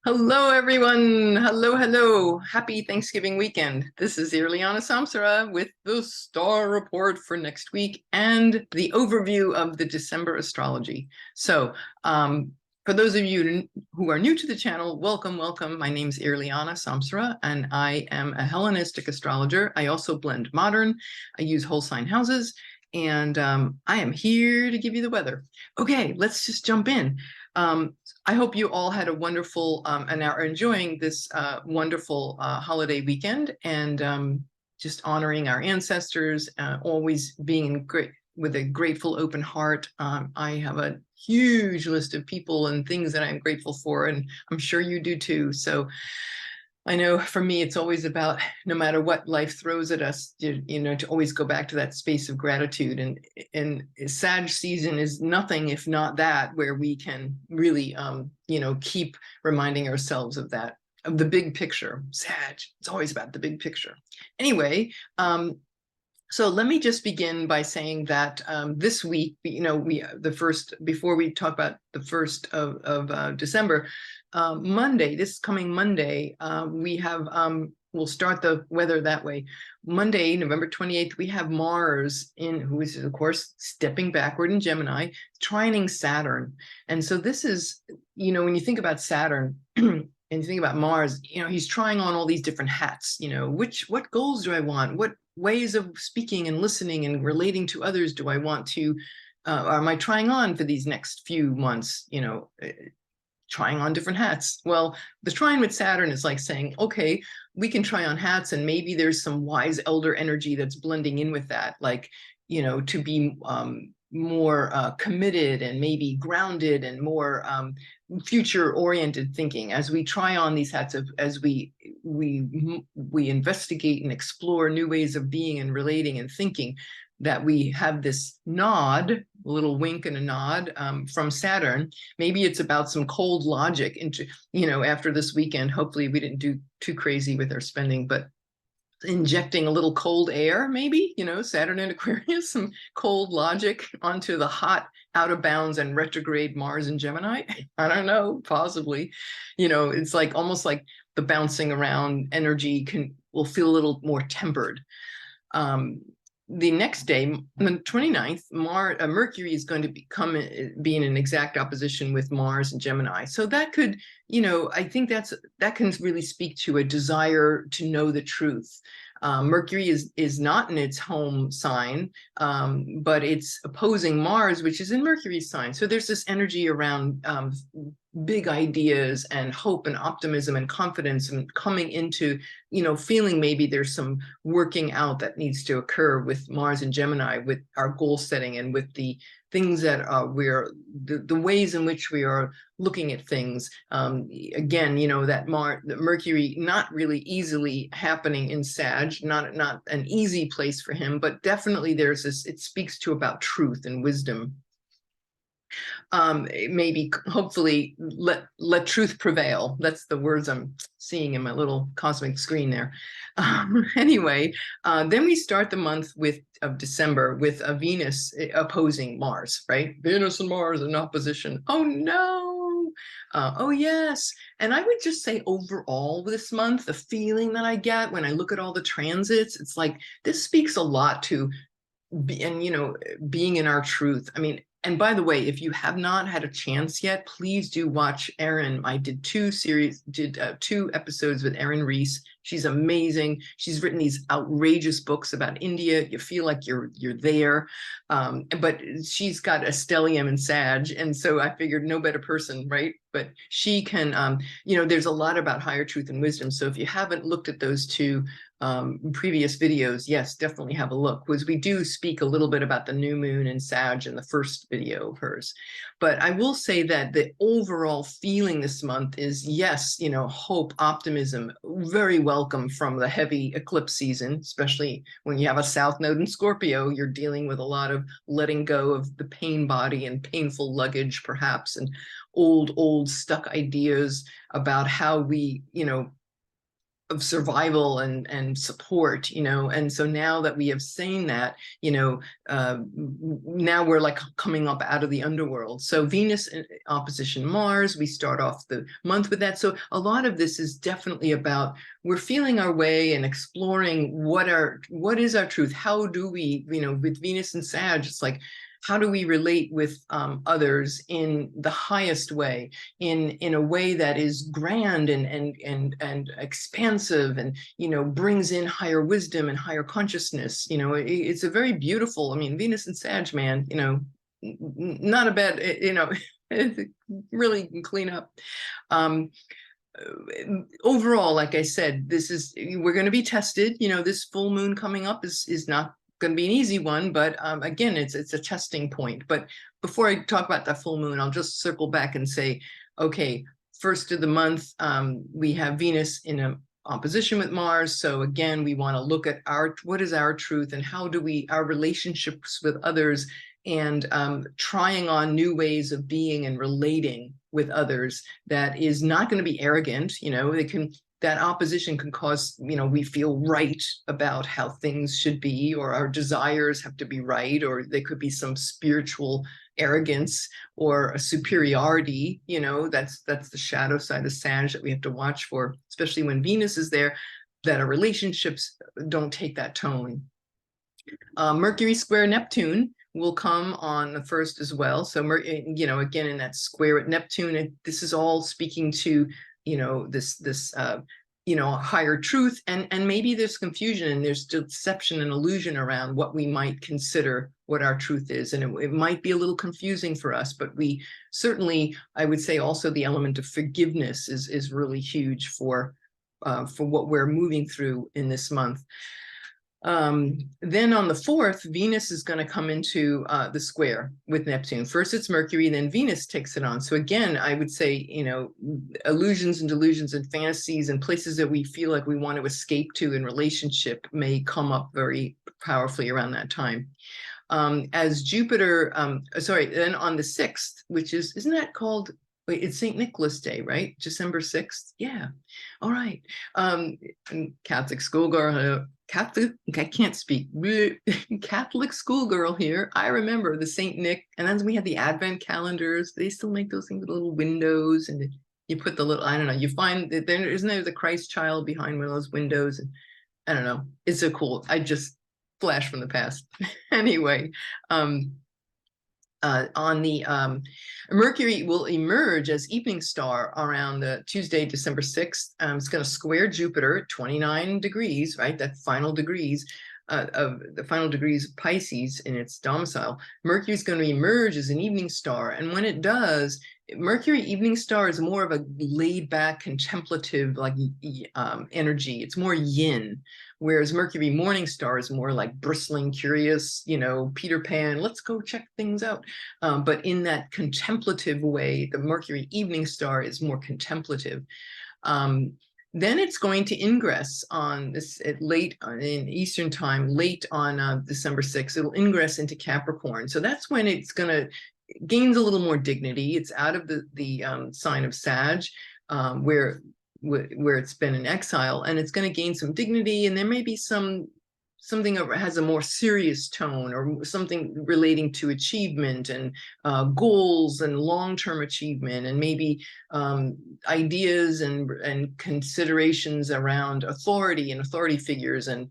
Hello, everyone. Hello, hello. Happy Thanksgiving weekend. This is Irlianna Samsara with the star report for next week and the overview of the December astrology. So, for those of you who are new to the channel, welcome, welcome. My name is Irlianna Samsara, and I am a Hellenistic astrologer. I also blend modern. I use whole sign houses, and I am here to give you the weather. Okay, let's just jump in. I hope you all had a wonderful and are enjoying this wonderful holiday weekend and just honoring our ancestors, always being great with a grateful, open heart. I have a huge list of people and things that I'm grateful for, and I'm sure you do too. So I know for me, it's always about no matter what life throws at us, to always go back to that space of gratitude. And Sag season is nothing if not that, where we can really, keep reminding ourselves of that, of the big picture. Sag, it's always about the big picture. Anyway, so let me just begin by saying that this week, before we talk about the first of December, Monday, this coming Monday, we'll start the weather that way. Monday, November 28th, we have Mars who is, of course, stepping backward in Gemini, trining Saturn. And so this is, when you think about Saturn, and you think about Mars, he's trying on all these different hats. What goals do I want? What ways of speaking and listening and relating to others do I want to, am I trying on for these next few months, trying on different hats? Well, the trine with Saturn is like saying, okay, we can try on hats, and maybe there's some wise elder energy that's blending in with that, like, to be more committed and maybe grounded and more future oriented thinking as we try on these hats, as we investigate and explore new ways of being and relating and thinking, that we have this nod, a little wink and a nod from Saturn. Maybe it's about some cold logic into, after this weekend. Hopefully we didn't do too crazy with our spending, but injecting a little cold air, maybe, Saturn in Aquarius, some cold logic onto the hot, out of bounds and retrograde Mars in Gemini. I don't know, possibly. It's like almost like the bouncing around energy will feel a little more tempered. The next day, on the 29th, Mercury is going to be in an exact opposition with Mars and Gemini. So that could, I think that can really speak to a desire to know the truth. Mercury is not in its home sign, but it's opposing Mars, which is in Mercury's sign. So there's this energy around big ideas and hope and optimism and confidence, and coming into, feeling maybe there's some working out that needs to occur with Mars and Gemini, with our goal setting and with the things that the ways in which we are looking at things. Again, that Mercury not really easily happening in Sag, not an easy place for him, but definitely there's this, it speaks to about truth and wisdom. Maybe, hopefully, let truth prevail. That's the words I'm seeing in my little cosmic screen there. Anyway, then we start the month of December with a Venus opposing Mars, right? Venus and Mars in opposition. Oh no. Oh yes. And I would just say overall this month, the feeling that I get when I look at all the transits, it's like this speaks a lot to being in our truth. I mean, and by the way, if you have not had a chance yet, please do watch Erin. I did two episodes with Erin Reese. She's amazing. She's written these outrageous books about India. You feel like you're there. But she's got a stellium and Sag, and so I figured no better person, right? But she can, there's a lot about higher truth and wisdom. So if you haven't looked at those two previous videos, yes, definitely have a look, because we do speak a little bit about the new moon and Sag in the first video of hers. But I will say that the overall feeling this month is, yes, hope, optimism, very welcome from the heavy eclipse season, especially when you have a South Node in Scorpio. You're dealing with a lot of letting go of the pain body and painful luggage, perhaps, and old stuck ideas about how we, survival and support, and so now that we have seen that, now we're like coming up out of the underworld. So Venus in opposition Mars, we start off the month with that. So a lot of this is definitely about, we're feeling our way and exploring what is our truth. How do we, with Venus and Sag, it's like, how do we relate with others in the highest way, in a way that is grand and expansive, and brings in higher wisdom and higher consciousness. It's a very beautiful. I mean, Venus and Sag, man. Not a bad. It's really clean up. Overall, like I said, we're going to be tested. This full moon coming up is not going to be an easy one, but again, it's a testing point. But before I talk about that full moon, I'll just circle back and say, okay, first of the month, we have Venus in an opposition with Mars. So again, we want to look at what is our truth, and how do our relationships with others, and trying on new ways of being and relating with others that is not going to be arrogant. That opposition can cause, we feel right about how things should be, or our desires have to be right, or there could be some spiritual arrogance or a superiority. That's the shadow side of Sag that we have to watch for, especially when Venus is there, that our relationships don't take that tone. Mercury square Neptune will come on the 1st as well. So, again, in that square at Neptune, this is all speaking to, this higher truth, and maybe there's confusion and there's deception and illusion around what we might consider what our truth is, and it might be a little confusing for us. But we certainly, I would say, also the element of forgiveness is really huge for what we're moving through in this month. Then on the 4th, Venus is going to come into the square with Neptune. First it's Mercury, then Venus takes it on. So again, I would say, illusions and delusions and fantasies and places that we feel like we want to escape to in relationship may come up very powerfully around that time. As Jupiter, then on the 6th, which isn't that called, wait, it's St. Nicholas Day, right? December 6th? Yeah. All right. Catholic schoolgirl, I can't speak. Catholic schoolgirl here. I remember the St. Nick, and then we had the Advent calendars. They still make those things with little windows, and you put the little, I don't know, you find that isn't there the Christ child behind one of those windows? And I don't know. It's so cool. I just flash from the past. Anyway, on the Mercury will emerge as evening star around the Tuesday, December 6th. It's going to square Jupiter at 29 degrees, right? That final degrees of the final degrees of Pisces in its domicile. Mercury is going to emerge as an evening star, and when it does, Mercury evening star is more of a laid back, contemplative, like energy. It's more yin, whereas Mercury morning star is more like bristling, curious, Peter Pan, let's go check things out. But in that contemplative way, the Mercury evening star is more contemplative. Then it's going to ingress on this late in Eastern time, late on December 6th. It'll ingress into Capricorn. So that's when it's going to gains a little more dignity. It's out of the sign of Sag, where it's been in exile, and it's going to gain some dignity. And there may be something that has a more serious tone, or something relating to achievement and goals and long-term achievement, and maybe ideas and considerations around authority and authority figures, and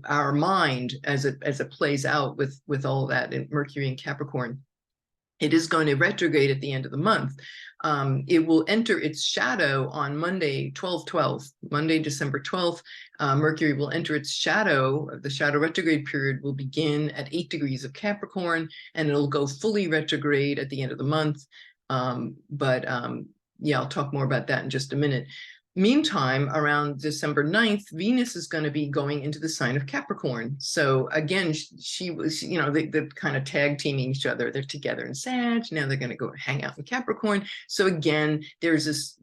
our mind as it plays out with all that in Mercury and Capricorn. It is going to retrograde at the end of the month. It will enter its shadow on Monday, 12/12, Monday, December 12th. Mercury will enter its shadow. The shadow retrograde period will begin at 8 degrees of Capricorn, and it'll go fully retrograde at the end of the month. Yeah, I'll talk more about that in just a minute. Meantime, around December 9th, Venus is going to be going into the sign of Capricorn. So again, she was, they're kind of tag teaming each other. They're together in Sag. Now they're going to go hang out in Capricorn. So again, there's this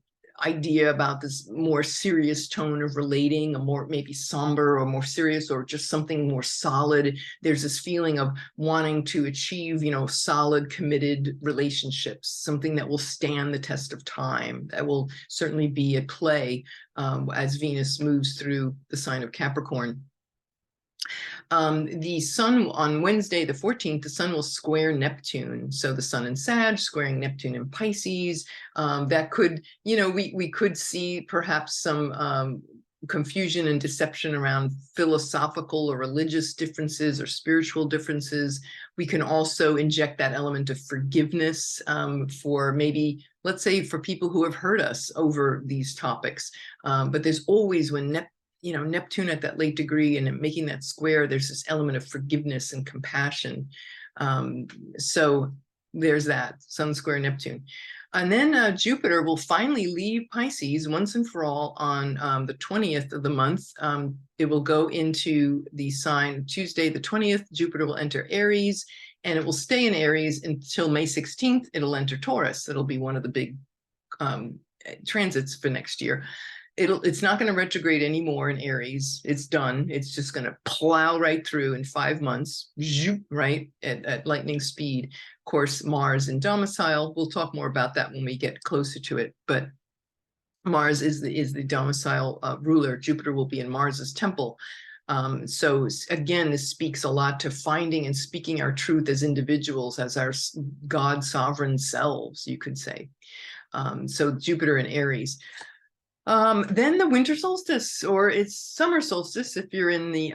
idea about this more serious tone of relating, a more maybe somber or more serious, or just something more solid. There's this feeling of wanting to achieve, solid, committed relationships, something that will stand the test of time, that will certainly be at play as Venus moves through the sign of Capricorn. The sun on Wednesday, the 14th, the sun will square Neptune. So the sun in Sag squaring Neptune in Pisces. That could, we could see perhaps some confusion and deception around philosophical or religious differences or spiritual differences. We can also inject that element of forgiveness for maybe, let's say, for people who have hurt us over these topics. But there's always, when Neptune at that late degree and making that square, there's this element of forgiveness and compassion. So there's that, sun square Neptune. And then Jupiter will finally leave Pisces once and for all on the 20th of the month. It will go into the sign Tuesday, the 20th. Jupiter will enter Aries, and it will stay in Aries until May 16th. It'll enter Taurus. It'll be one of the big transits for next year. It's not going to retrograde anymore in Aries. It's done. It's just going to plow right through in 5 months, right at lightning speed. Of course, Mars in domicile. We'll talk more about that when we get closer to it. But Mars is the domicile ruler. Jupiter will be in Mars's temple. So again, this speaks a lot to finding and speaking our truth as individuals, as our God sovereign selves, you could say. So Jupiter in Aries. Then the winter solstice, or it's summer solstice if you're in the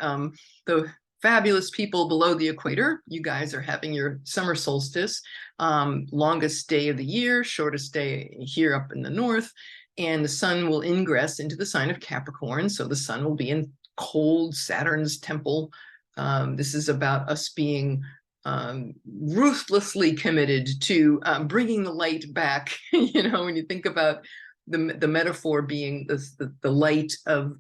fabulous people below the equator. You guys are having your summer solstice, longest day of the year, shortest day here up in the north, and the sun will ingress into the sign of Capricorn. So the sun will be in cold Saturn's temple. This is about us being ruthlessly committed to bringing the light back. When you think about the metaphor being the light of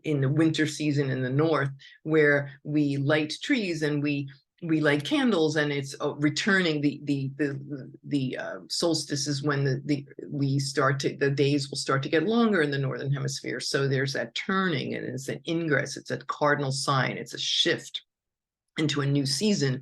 in the winter season in the north, where we light trees and we light candles, and it's returning the solstice is when the days will start to get longer in the northern hemisphere. So there's that turning, and it's an ingress, it's a cardinal sign, it's a shift into a new season.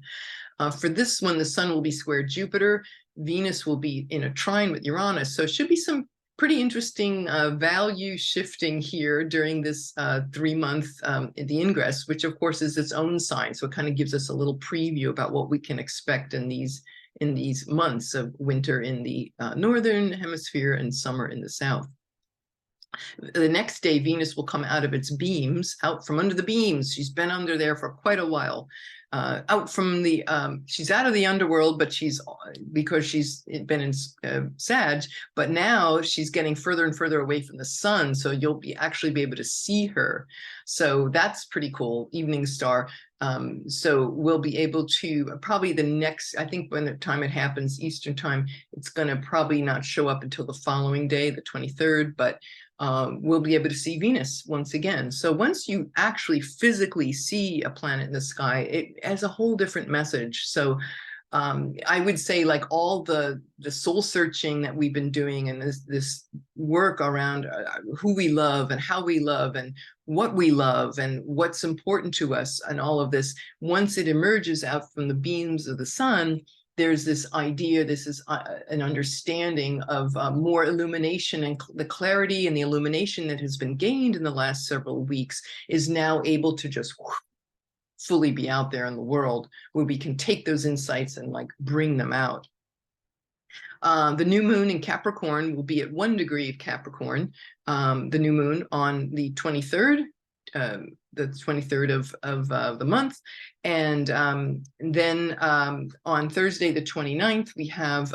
For this one, the sun will be square Jupiter, Venus will be in a trine with Uranus, so it should be some pretty interesting value shifting here during this 3-month the ingress, which of course is its own sign. So it kind of gives us a little preview about what we can expect in these months of winter in the northern hemisphere and summer in the south. The next day, Venus will come out of its beams, out from under the beams. She's been under there for quite a while. Out from the, she's out of the underworld, but because she's been in Sag, but now she's getting further and further away from the sun. So you'll actually be able to see her. So that's pretty cool, evening star. So we'll be able to probably the next, I think when the time it happens, Eastern time, it's going to probably not show up until the following day, the 23rd, but we'll be able to see Venus once again. So once you actually physically see a planet in the sky, it has a whole different message. So I would say, like, all the soul searching that we've been doing, and this work around who we love and how we love and what we love and what's important to us, and all of this, once it emerges out from the beams of the sun, there's this idea, this is an understanding of more illumination, and the clarity and the illumination that has been gained in the last several weeks is now able to just fully be out there in the world, where we can take those insights and like bring them out. The new moon in Capricorn will be at 1 degree of Capricorn, the new moon on the 23rd. The 23rd of the month, and then on Thursday the 29th we have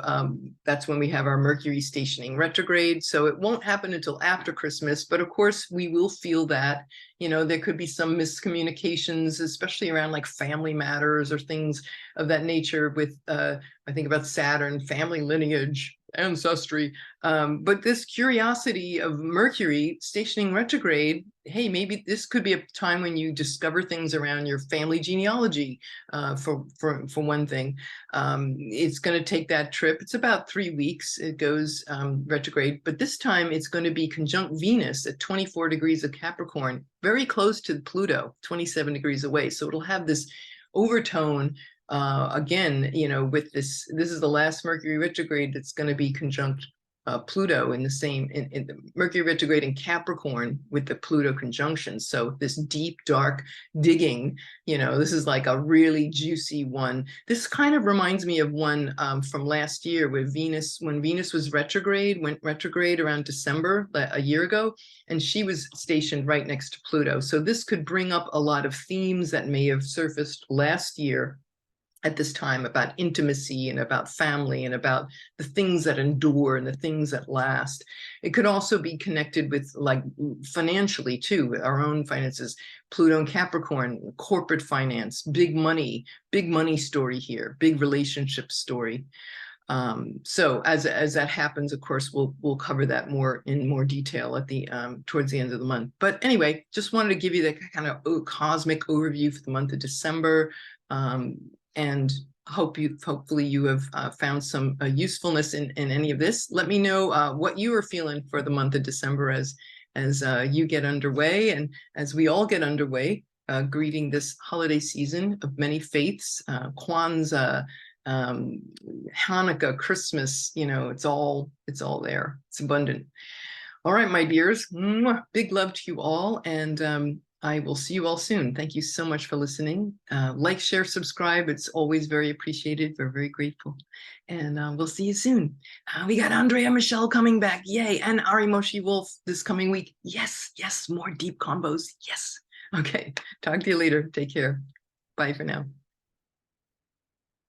that's when we have our Mercury stationing retrograde. So it won't happen until after Christmas, but of course we will feel that, there could be some miscommunications, especially around like family matters or things of that nature with I think about Saturn, family lineage, ancestry. But this curiosity of Mercury stationing retrograde, hey, maybe this could be a time when you discover things around your family genealogy, for one thing. It's going to take that trip. It's about 3 weeks. It goes retrograde, but this time it's going to be conjunct Venus at 24 degrees of Capricorn, very close to Pluto, 27 degrees away. So it'll have this overtone. Again, you know, with this is the last Mercury retrograde that's going to be conjunct Pluto in the same, in the Mercury retrograde in Capricorn with the Pluto conjunction. So this deep, dark digging, you know, this is like a really juicy one. This kind of reminds me of one from last year where Venus, when Venus was retrograde, went retrograde around December, a year ago, and she was stationed right next to Pluto. So this could bring up a lot of themes that may have surfaced last year at this time about intimacy and about family and about the things that endure and the things that last. It could also be connected with, like, financially too, our own finances. Pluto and Capricorn, corporate finance, big money story here, big relationship story. So as that happens, of course, we'll cover that in more detail at the towards the end of the month. But anyway, just wanted to give you that kind of cosmic overview for the month of December. And hopefully you have found some usefulness in any of this. Let me know what you are feeling for the month of December as you get underway, and as we all get underway, greeting this holiday season of many faiths, Kwanzaa, Hanukkah, Christmas. You know, it's all there. It's abundant. All right, my dears, big love to you all, and I will see you all soon. Thank you so much for listening. Like, share, subscribe. It's always very appreciated. We're very grateful. And we'll see you soon. We got Andrea Michelle coming back. Yay. And Ari Moshi Wolf this coming week. Yes, yes, more deep combos. Yes. Okay. Talk to you later. Take care. Bye for now.